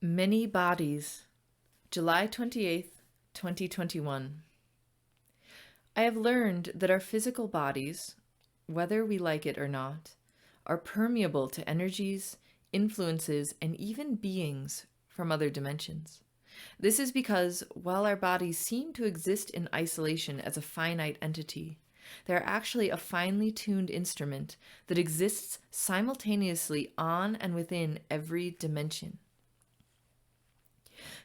Many Bodies, July 28th, 2021. I have learned that our physical bodies, whether we like it or not, are permeable to energies, influences, and even beings from other dimensions. This is because while our bodies seem to exist in isolation as a finite entity, they are actually a finely tuned instrument that exists simultaneously on and within every dimension.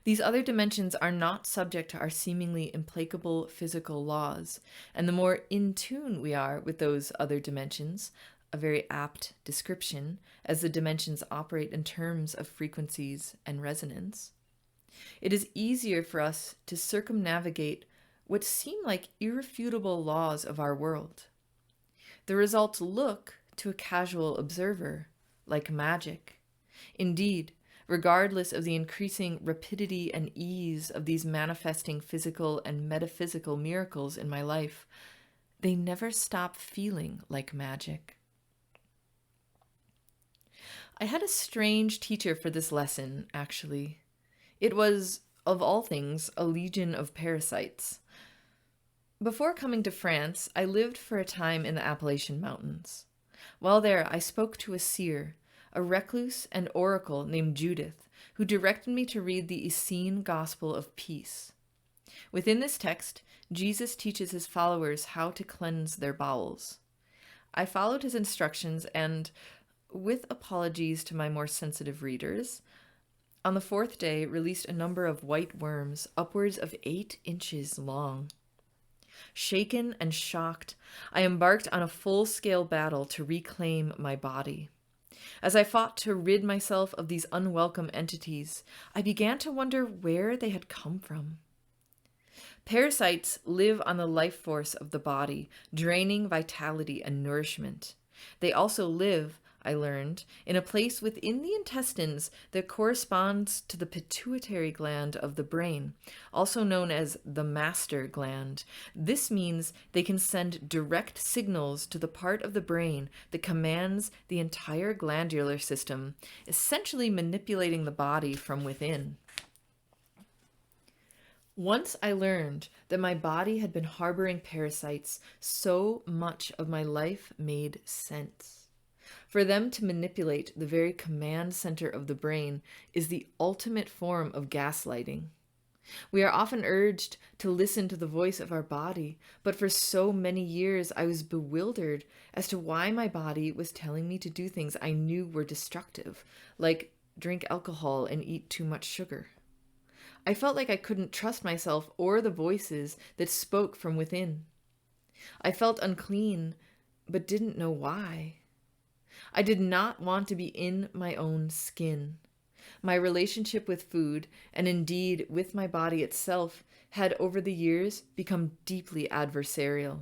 These other dimensions are not subject to our seemingly implacable physical laws, and the more in tune we are with those other dimensions, a very apt description, as the dimensions operate in terms of frequencies and resonance, it is easier for us to circumnavigate what seem like irrefutable laws of our world. The results look, to a casual observer, like magic. Indeed, regardless of the increasing rapidity and ease of these manifesting physical and metaphysical miracles in my life, they never stop feeling like magic. I had a strange teacher for this lesson, actually. It was, of all things, a legion of parasites. Before coming to France, I lived for a time in the Appalachian Mountains. While there, I spoke to a seer, a recluse and oracle named Judith, who directed me to read the Essene Gospel of Peace. Within this text, Jesus teaches his followers how to cleanse their bowels. I followed his instructions and, with apologies to my more sensitive readers, on the fourth day released a number of white worms upwards of 8 inches long. Shaken and shocked, I embarked on a full-scale battle to reclaim my body. As I fought to rid myself of these unwelcome entities, I began to wonder where they had come from. Parasites live on the life force of the body, draining vitality and nourishment. They also live, I learned, in a place within the intestines that corresponds to the pituitary gland of the brain, also known as the master gland. This means they can send direct signals to the part of the brain that commands the entire glandular system, essentially manipulating the body from within. Once I learned that my body had been harboring parasites, so much of my life made sense. For them to manipulate the very command center of the brain is the ultimate form of gaslighting. We are often urged to listen to the voice of our body, but for so many years I was bewildered as to why my body was telling me to do things I knew were destructive, like drink alcohol and eat too much sugar. I felt like I couldn't trust myself or the voices that spoke from within. I felt unclean, but didn't know why. I did not want to be in my own skin. My relationship with food, and indeed with my body itself, had over the years become deeply adversarial.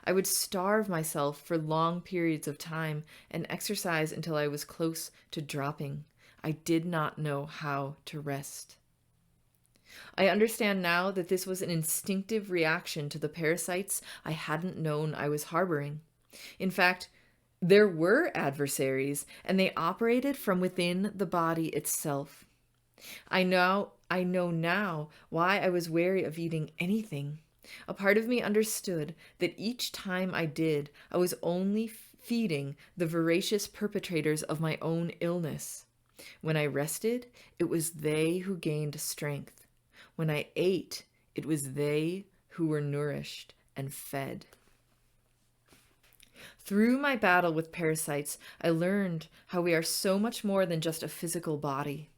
I would starve myself for long periods of time and exercise until I was close to dropping. I did not know how to rest. I understand now that this was an instinctive reaction to the parasites I hadn't known I was harboring. In fact, there were adversaries, and they operated from within the body itself. I know now why I was wary of eating anything. A part of me understood that each time I did, I was only feeding the voracious perpetrators of my own illness. When I rested, it was they who gained strength. When I ate, it was they who were nourished and fed. Through my battle with parasites, I learned how we are so much more than just a physical body.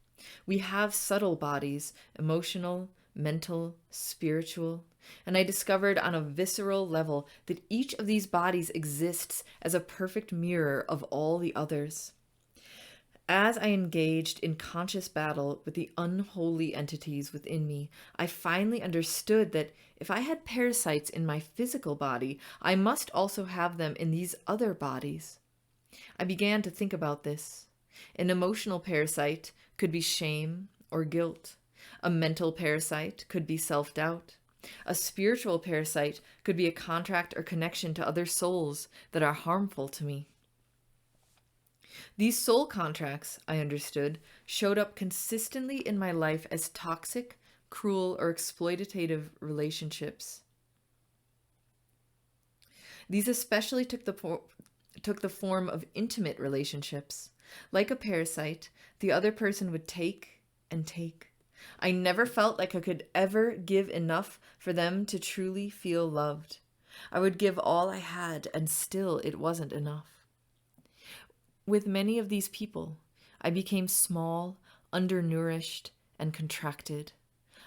We have subtle bodies, emotional, mental, spiritual, and I discovered on a visceral level that each of these bodies exists as a perfect mirror of all the others. As I engaged in conscious battle with the unholy entities within me, I finally understood that if I had parasites in my physical body, I must also have them in these other bodies. I began to think about this. An emotional parasite could be shame or guilt. A mental parasite could be self-doubt. A spiritual parasite could be a contract or connection to other souls that are harmful to me. These soul contracts, I understood, showed up consistently in my life as toxic, cruel, or exploitative relationships. These especially took the form of intimate relationships. Like a parasite, the other person would take and take. I never felt like I could ever give enough for them to truly feel loved. I would give all I had, and still it wasn't enough. With many of these people, I became small, undernourished, and contracted.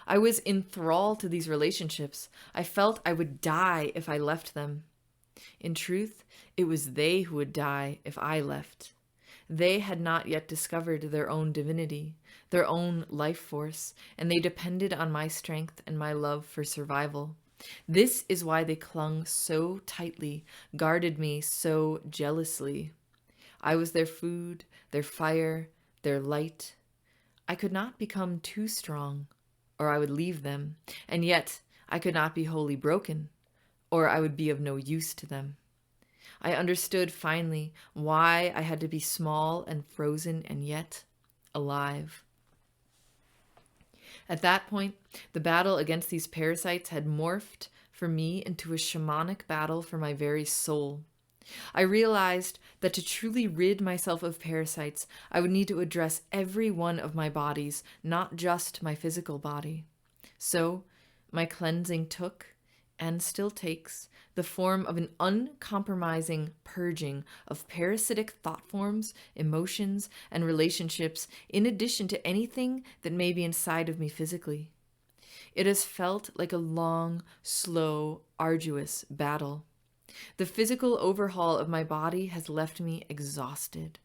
I was enthralled to these relationships. I felt I would die if I left them. In truth, it was they who would die if I left. They had not yet discovered their own divinity, their own life force, and they depended on my strength and my love for survival. This is why they clung so tightly, guarded me so jealously. I was their food, their fire, their light. I could not become too strong, or I would leave them, and yet I could not be wholly broken, or I would be of no use to them. I understood finally why I had to be small and frozen and yet alive. At that point, the battle against these parasites had morphed for me into a shamanic battle for my very soul. I realized that to truly rid myself of parasites, I would need to address every one of my bodies, not just my physical body. So, my cleansing took, and still takes, the form of an uncompromising purging of parasitic thought forms, emotions, and relationships, in addition to anything that may be inside of me physically. It has felt like a long, slow, arduous battle. The physical overhaul of my body has left me exhausted.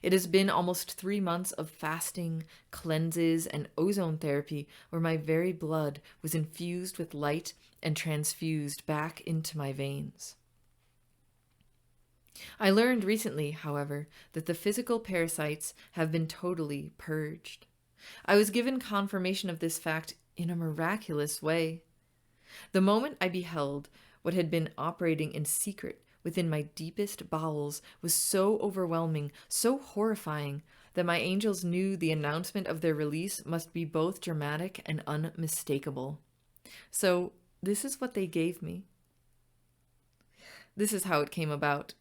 It has been almost 3 months of fasting, cleanses, and ozone therapy where my very blood was infused with light and transfused back into my veins. I learned recently, however, that the physical parasites have been totally purged. I was given confirmation of this fact in a miraculous way. The moment I beheld what had been operating in secret within my deepest bowels was so overwhelming, so horrifying, that my angels knew the announcement of their release must be both dramatic and unmistakable. So, this is what they gave me. This is how it came about.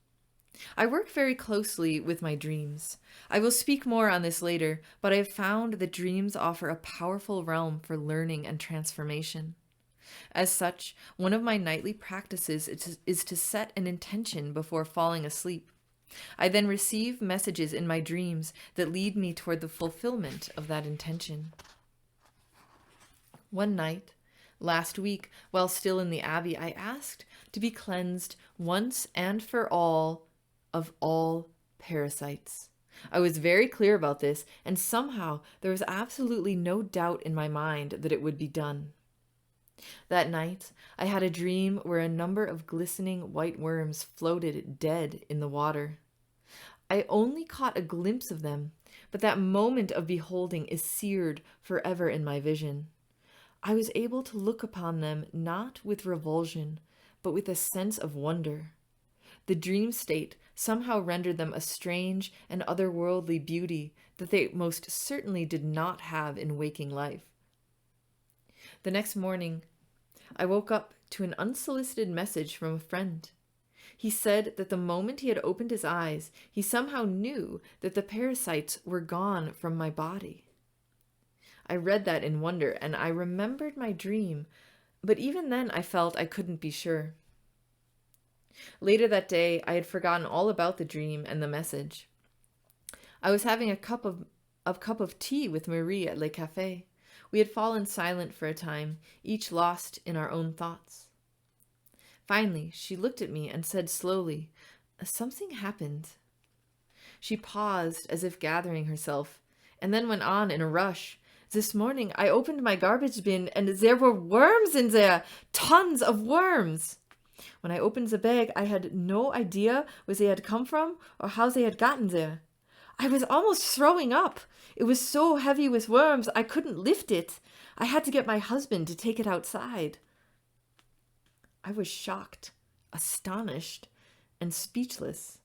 I work very closely with my dreams. I will speak more on this later, but I have found that dreams offer a powerful realm for learning and transformation. As such, one of my nightly practices is to set an intention before falling asleep. I then receive messages in my dreams that lead me toward the fulfillment of that intention. One night, last week, while still in the Abbey, I asked to be cleansed once and for all of all parasites. I was very clear about this, and somehow there was absolutely no doubt in my mind that it would be done. That night, I had a dream where a number of glistening white worms floated dead in the water. I only caught a glimpse of them, but that moment of beholding is seared forever in my vision. I was able to look upon them not with revulsion, but with a sense of wonder. The dream state somehow rendered them a strange and otherworldly beauty that they most certainly did not have in waking life. The next morning, I woke up to an unsolicited message from a friend. He said that the moment he had opened his eyes, he somehow knew that the parasites were gone from my body. I read that in wonder, and I remembered my dream, but even then I felt I couldn't be sure. Later that day, I had forgotten all about the dream and the message. I was having a cup of tea with Marie at Le Café. We had fallen silent for a time, each lost in our own thoughts. Finally, she looked at me and said slowly, "Something happened." She paused as if gathering herself, and then went on in a rush. "This morning I opened my garbage bin and there were worms in there, tons of worms. When I opened the bag, I had no idea where they had come from or how they had gotten there. I was almost throwing up. It was so heavy with worms, I couldn't lift it. I had to get my husband to take it outside." I was shocked, astonished, and speechless.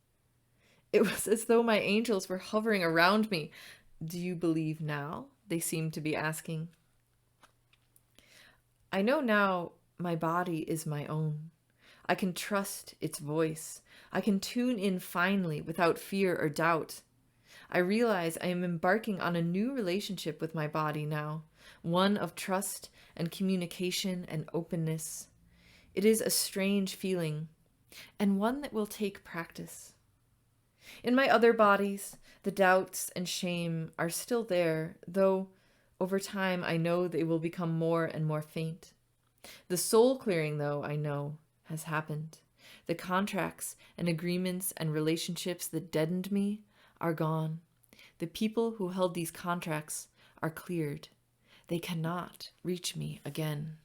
It was as though my angels were hovering around me. Do you believe now? They seemed to be asking. I know now my body is my own. I can trust its voice. I can tune in finely without fear or doubt. I realize I am embarking on a new relationship with my body now, one of trust and communication and openness. It is a strange feeling, and one that will take practice. In my other bodies, the doubts and shame are still there, though over time I know they will become more and more faint. The soul clearing, though, I know, has happened. The contracts and agreements and relationships that deadened me are gone. The people who held these contracts are cleared. They cannot reach me again.